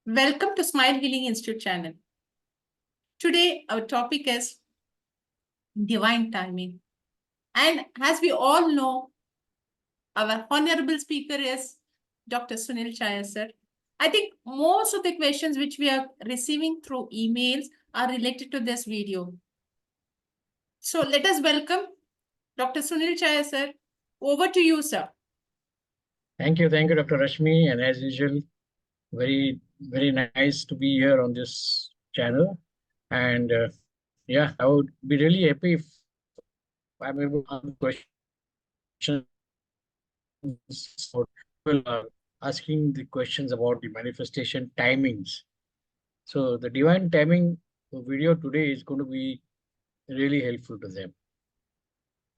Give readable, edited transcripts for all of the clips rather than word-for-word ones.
Welcome to Smile Healing Institute channel. Today, our topic is divine timing. And as we all know, our honorable speaker is Dr. Sunil Chhaya, sir. I think most of the questions which we are receiving through emails are related to this video. So let us welcome Dr. Sunil Chhaya, sir. Over to you, sir. Thank you, Dr. Rashmi. And as usual, very nice to be here on this channel. And yeah, I would be really happy if I'm able to answer questions. People are asking the questions about the manifestation timings. So the divine timing video today is going to be really helpful to them.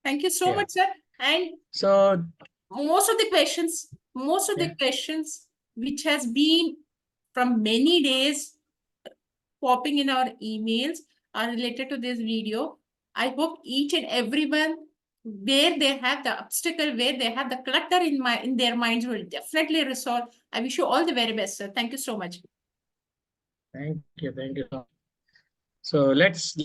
Thank you so much, sir. And so most of the questions which has been from many days popping in our emails are related to this video. I hope each and everyone where they have the obstacle, where they have the clutter in their minds will definitely resolve. I wish you all the very best, sir. Thank you so much. Thank you. So let's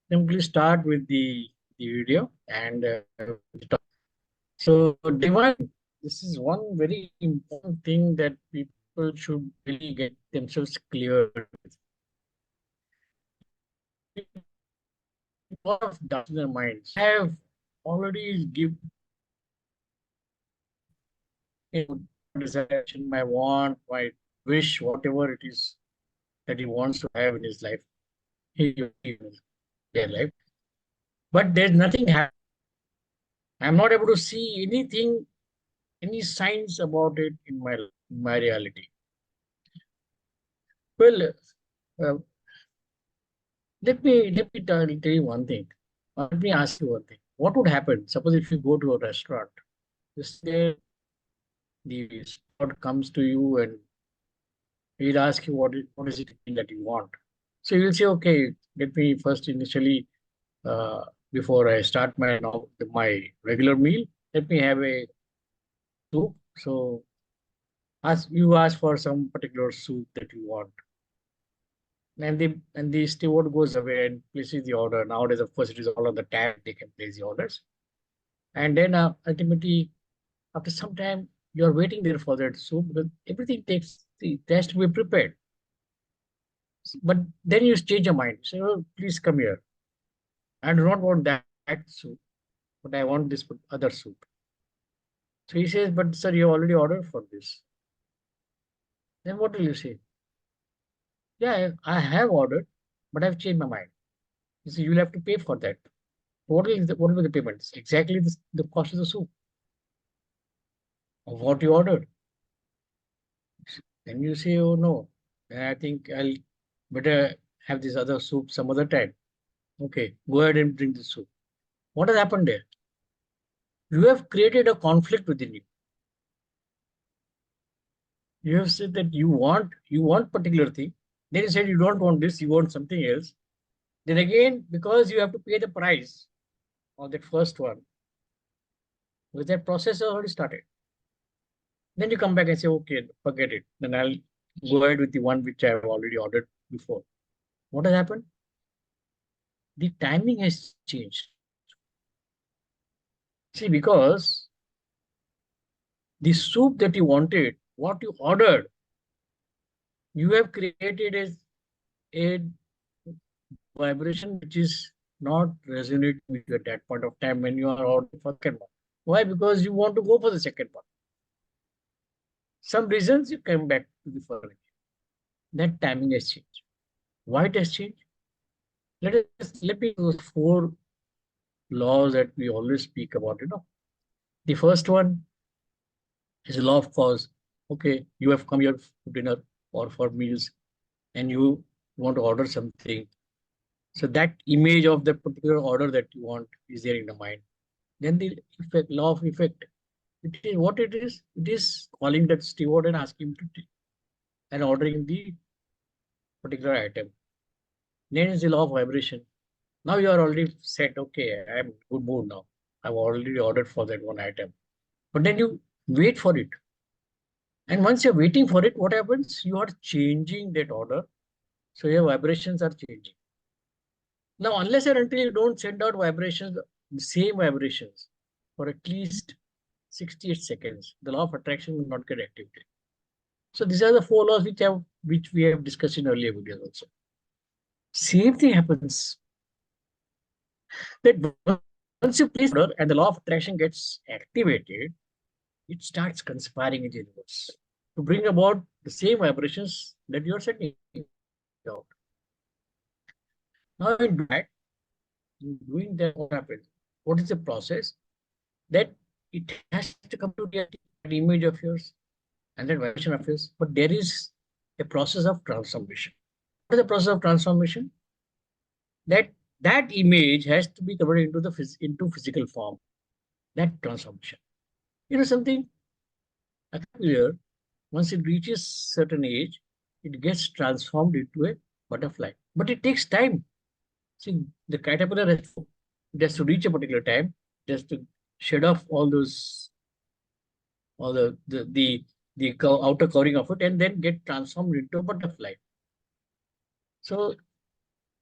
simply start with the video and so divine. This is one very important thing that people should really get themselves clear with. A lot of doubts in their minds. I have already given desire, my want, my wish, whatever it is that he wants to have in his life, their life. But there's nothing happening. I'm not able to see anything, any signs about it in my reality. Well, let me tell you one thing. Let me ask you one thing. What would happen? Suppose if you go to a restaurant, the spot comes to you and he'll ask you what is it that you want. So you'll say, okay, let me first initially, before I start my regular meal, let me have a soup. So you ask for some particular soup that you want. And the steward goes away and places the order. Nowadays, of course, it is all on the tab. They can place the orders. And then ultimately, after some time, you are waiting there for that soup because everything has to be prepared. But then you change your mind. Say, oh, please come here. I do not want that soup, but I want this other soup. So he says, but sir, you already ordered for this. Then what will you say? Yeah, I have ordered, but I've changed my mind. You see, you'll have to pay for that. What will be the payments? Exactly the cost of the soup of what you ordered. Then you say, oh no, I think I'll better have this other soup some other time. Okay, go ahead and bring the soup. What has happened there? You have created a conflict within you. You have said that you want particular thing. Then you said you don't want this, you want something else. Then again, because you have to pay the price of that first one, with that process already started. Then you come back and say, okay, forget it. Then I'll go ahead with the one which I have already ordered before. What has happened? The timing has changed. See, because the soup that you wanted, what you ordered, you have created a vibration which is not resonating with you at that point of time when you are ordering for the second one. Why? Because you want to go for the second one. Some reasons you come back to the first. That timing has changed. Why it has changed? Let me those 4 laws that we always speak about. The first one is a law of cause. Okay, you have come here for dinner or for meals, and you want to order something. So that image of the particular order that you want is there in the mind. Then the law of effect. It is what it is. It is calling that steward and asking him to and ordering the particular item. Then is the law of vibration. Now you are already set, okay, I'm in good mood now. I've already ordered for that one item. But then you wait for it. And once you're waiting for it, what happens? You are changing that order. So your vibrations are changing. Now, unless and until you don't send out vibrations, the same vibrations for at least 68 seconds, the law of attraction will not get activated. So these are the four laws which we have discussed in earlier videos also. Same thing happens that once you place order and the law of attraction gets activated, it starts conspiring in the universe to bring about the same vibrations that you are sending out. Now, in doing that, what happens? What is the process? That it has to come to that image of yours and that vibration of yours, but there is a process of transformation. What is the process of transformation? That image has to be converted into physical form. That transformation. Something a caterpillar, once it reaches certain age, it gets transformed into a butterfly. But it takes time. See, the caterpillar has to reach a particular time, just to shed off all the outer covering of it, and then get transformed into a butterfly. So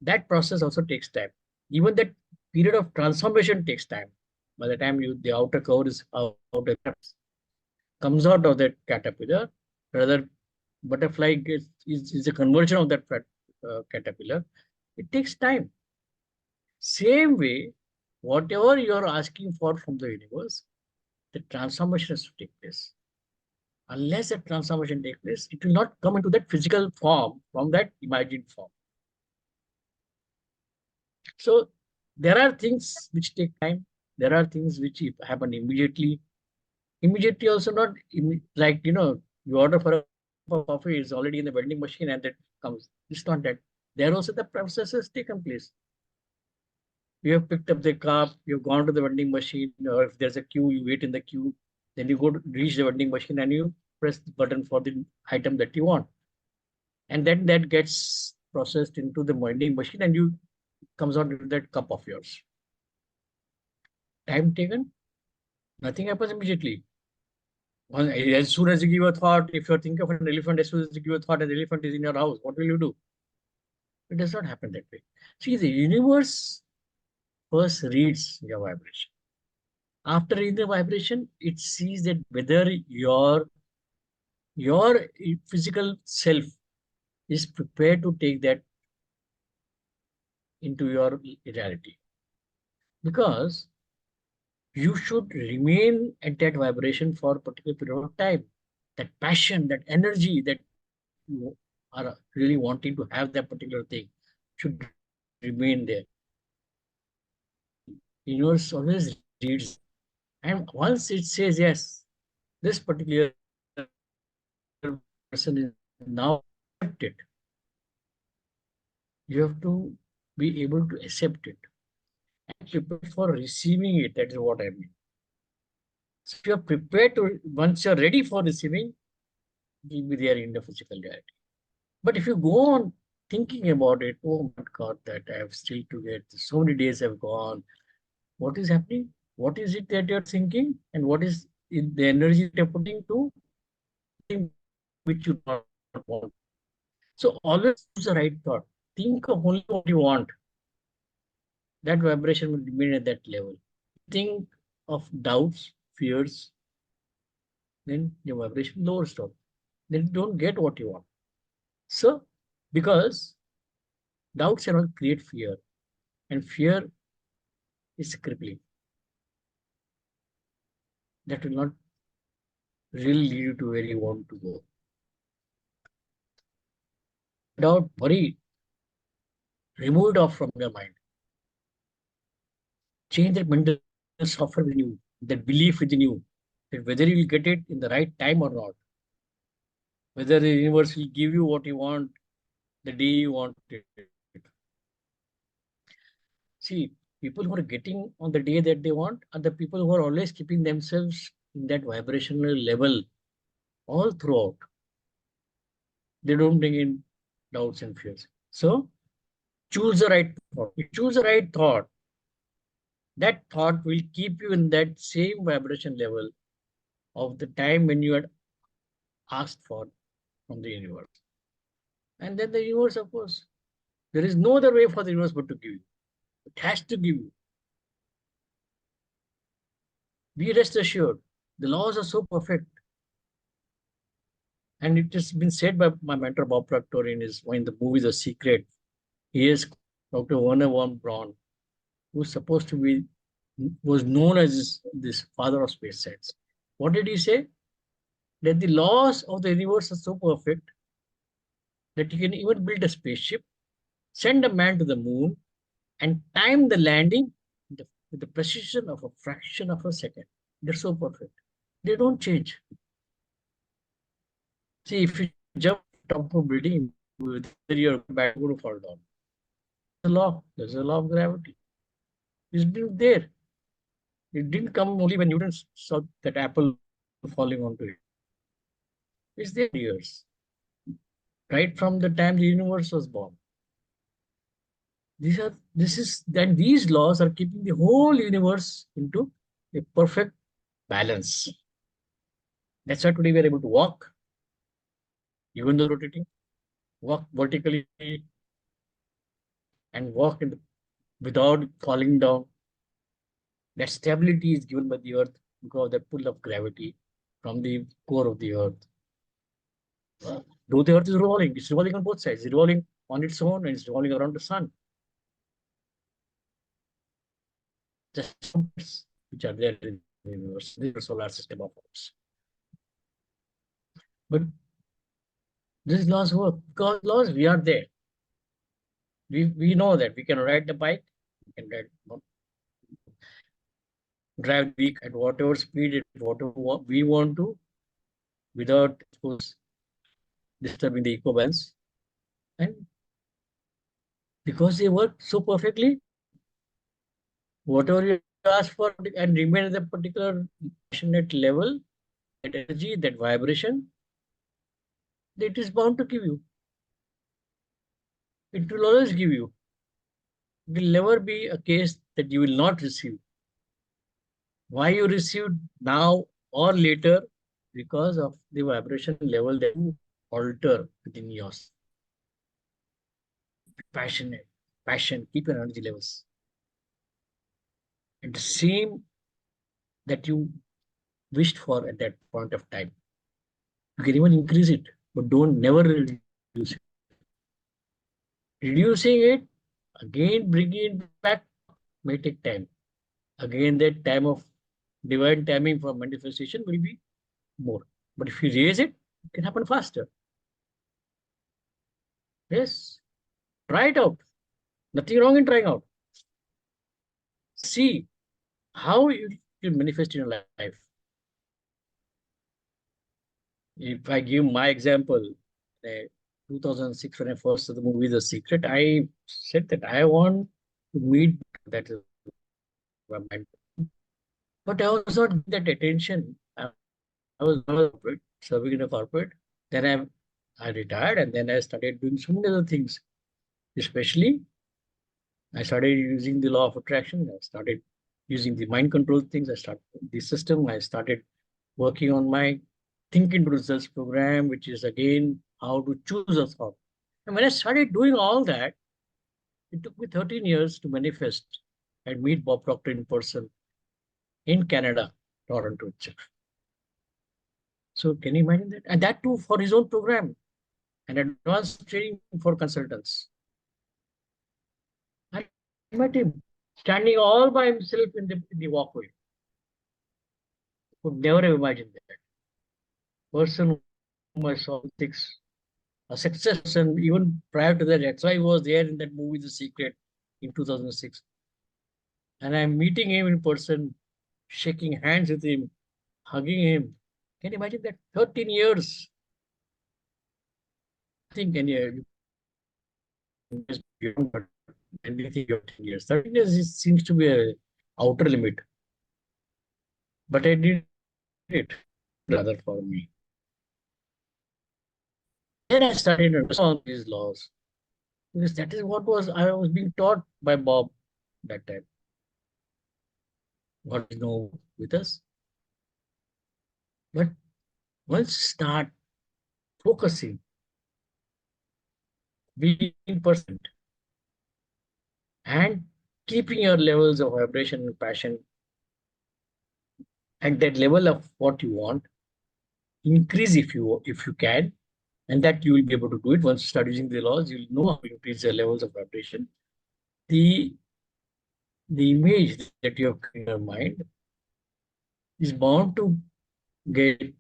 that process also takes time. Even that period of transformation takes time. By the time the outer cover is out, comes out of that caterpillar, rather butterfly is a conversion of that caterpillar. It takes time. Same way, whatever you are asking for from the universe, the transformation has to take place. Unless that transformation takes place, it will not come into that physical form from that imagined form. So there are things which take time. There are things which happen immediately. Immediately also not like, you order for a cup of coffee, is already in the vending machine and that comes. It's not that. There also the process has taken place. You have picked up the cup, you've gone to the vending machine, or if there's a queue, you wait in the queue. Then you go to reach the vending machine and you press the button for the item that you want. And then that gets processed into the vending machine and you comes out into that cup of yours. Time taken, nothing happens immediately. As soon as you give a thought, if you're thinking of an elephant, as soon as you give a thought, an elephant is in your house, what will you do? It does not happen that way. See, the universe first reads your vibration. After reading the vibration, it sees that whether your physical self is prepared to take that into your reality. Because you should remain at that vibration for a particular period of time. That passion, that energy that you are really wanting to have that particular thing should remain there. Universe always reads. And once it says, yes, this particular person is now accepted, you have to be able to accept it and prepare for receiving it. That is what I mean. So if you are prepared to, once you're ready for receiving, it will be there in the physical reality. But if you go on thinking about it, oh my God, that I have still to get, so many days have gone. What is happening? What is it that you're thinking? And what is the energy that you're putting to which you don't want? So always use the right thought. Think of only what you want. That vibration will remain at that level. Think of doubts, fears, then your vibration lowers down. Then you don't get what you want. So, because doubts and all create fear, and fear is crippling. That will not really lead you to where you want to go. Doubt, worry, remove it off from your mind. Change that mental software within you, that belief within you, that whether you will get it in the right time or not, whether the universe will give you what you want the day you want it. See, people who are getting on the day that they want are the people who are always keeping themselves in that vibrational level all throughout. They don't bring in doubts and fears. So choose the right thought. You choose the right thought. That thought will keep you in that same vibration level of the time when you had asked for from the universe. And then the universe, of course, there is no other way for the universe but to give you. It has to give you. Be rest assured, the laws are so perfect. And it has been said by my mentor Bob Proctor in the movie The Secret. He is Dr. Werner von Braun, who's supposed to be was known as this father of space science. What did he say? That the laws of the universe are so perfect that you can even build a spaceship, send a man to the moon, and time the landing with the precision of a fraction of a second. They're so perfect. They don't change. See, if you jump top of a building, whether you're back going to fall down. The law. There's a law of gravity. It's been there. It didn't come only when Newton saw that apple falling onto it. It's there years, right from the time the universe was born. These laws are keeping the whole universe into a perfect balance. That's why today we are able to walk, even though rotating, walk vertically and walk without falling down. That stability is given by the earth because of the pull of gravity from the core of the earth. Though the earth is revolving, it's revolving on both sides. It's revolving on its own and it's revolving around the sun. Just which are there in the universe, the solar system of course. But these laws work because laws we are there. We know that we can ride the bike, we can drive the vehicle at whatever speed, at whatever we want to, without of course disturbing the eco balance. And because they work so perfectly, whatever you ask for and remain at a particular passionate level, that energy, that vibration, it is bound to give you. It will always give you. It will never be a case that you will not receive. Why you received now or later? Because of the vibration level that you alter within yours. Passion, keep your energy levels. And the same that you wished for at that point of time. You can even increase it, but don't never reduce it. Reducing it, again bringing it back may take time. Again, that time of divine timing for manifestation will be more. But if you raise it, it can happen faster. Yes, try it out. Nothing wrong in trying out. See how you manifest in your life. If I give my example, 2006 when I first saw the movie The Secret, I said that I want to meet that. But I was not giving that attention. I was serving in a corporate. Then I retired and then I started doing so many other things. Especially, I started using the law of attraction. I started using the mind control things. I started the system. I started working on my think into results program, which is again how to choose a thought. And when I started doing all that, it took me 13 years to manifest and meet Bob Proctor in person in Canada, Toronto itself. So can you imagine that? And that too for his own program and advanced training for consultants. I met him standing all by himself in the walkway. Could never have imagined that. Person whom I saw a success, and even prior to that, that's why he was there in that movie, The Secret, in 2006. And I'm meeting him in person, shaking hands with him, hugging him. Can you imagine that? 13 years. I think you just beyond but anything of 10 years. 13 years seems to be a outer limit. But I did it rather for me. Then I started to understand these laws. Because that is what I was being taught by Bob that time. God is no with us. But once start focusing, being present, and keeping your levels of vibration and passion at that level of what you want, increase if you can, and that you will be able to do it once you start using the laws. You'll know how to increase the levels of vibration. The image that you have in your mind is bound to get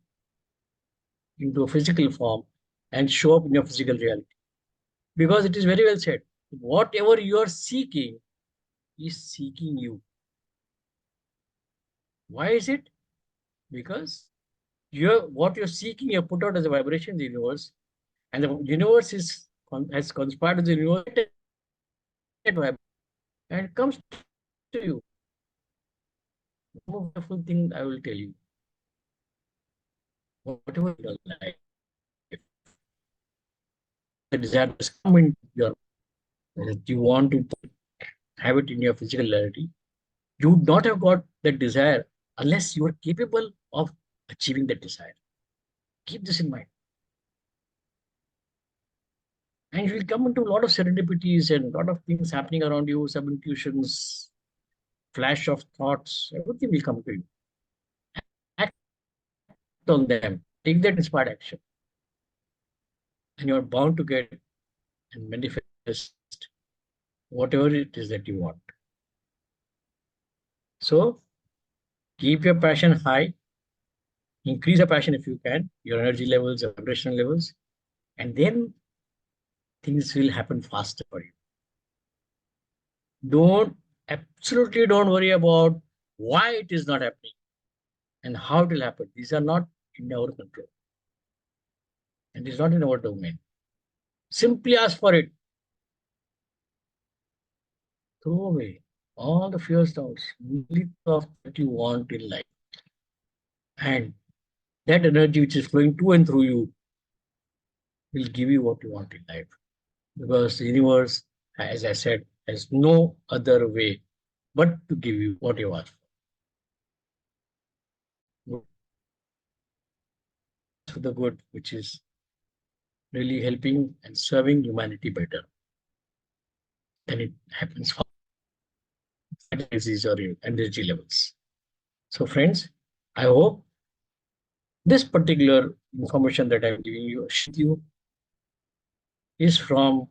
into a physical form and show up in your physical reality. Because it is very well said, whatever you are seeking is seeking you. Why is it? Because what you're seeking, you put out as a vibration in the universe, and the universe has conspired with the universe and comes to you. The most wonderful thing I will tell you, whatever in your life, the desire has come into your that you want to have it in your physical reality, you would not have got that desire unless you are capable of achieving that desire. Keep this in mind. And you will come into a lot of serendipities and a lot of things happening around you, some intuitions, flash of thoughts, everything will come to you. Act on them. Take that inspired action. And you're bound to get and manifest whatever it is that you want. So keep your passion high, increase your passion if you can, your energy levels, your vibrational levels, and then things will happen faster for you. Absolutely don't worry about why it is not happening and how it will happen. These are not in our control. And it's not in our domain. Simply ask for it. Throw away all the fears, doubts, only of that you want in life. And that energy which is flowing to and through you will give you what you want in life. Because the universe, as I said, has no other way but to give you what you ask for. For the good, which is really helping and serving humanity better. Then it happens for disease or energy levels. So friends, I hope this particular information that I'm giving you is from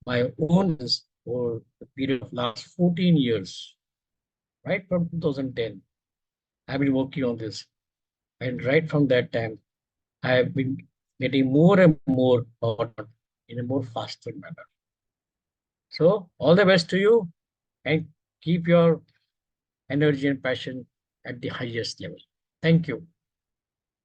my own for the period of last 14 years, right from 2010. I've been working on this. And right from that time, I have been getting more and more in a more faster manner. So all the best to you and keep your energy and passion at the highest level. Thank you.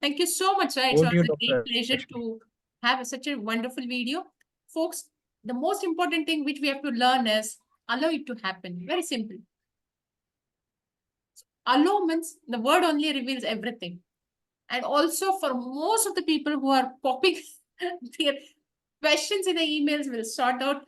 Thank you so much, sir. It Over was to you, a great Dr. pleasure Lakshmi. to have such a wonderful video. Folks, the most important thing which we have to learn is allow it to happen. Very simple. Allow means the word only reveals everything. And also for most of the people who are popping their questions in the emails, will sort out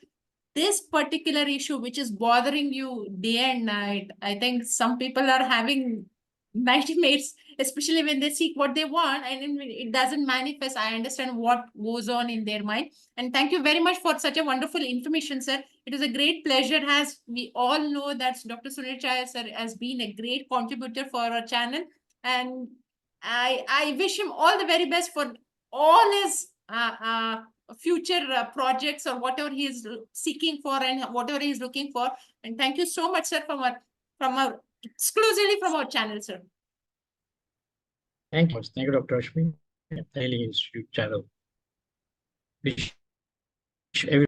this particular issue which is bothering you day and night. I think some people are having nightmares, especially when they seek what they want and it doesn't manifest. I understand what goes on in their mind. And thank you very much for such a wonderful information, sir. It was a great pleasure. As we all know that Dr. Sunil Chhaya, sir, has been a great contributor for our channel. And I wish him all the very best for all his future projects or whatever he is seeking for and whatever he is looking for. And thank you so much, sir, from our exclusively from our channel, sir. Thank you. Thank you, Dr. Ashmi. Healing Institute channel. Wish every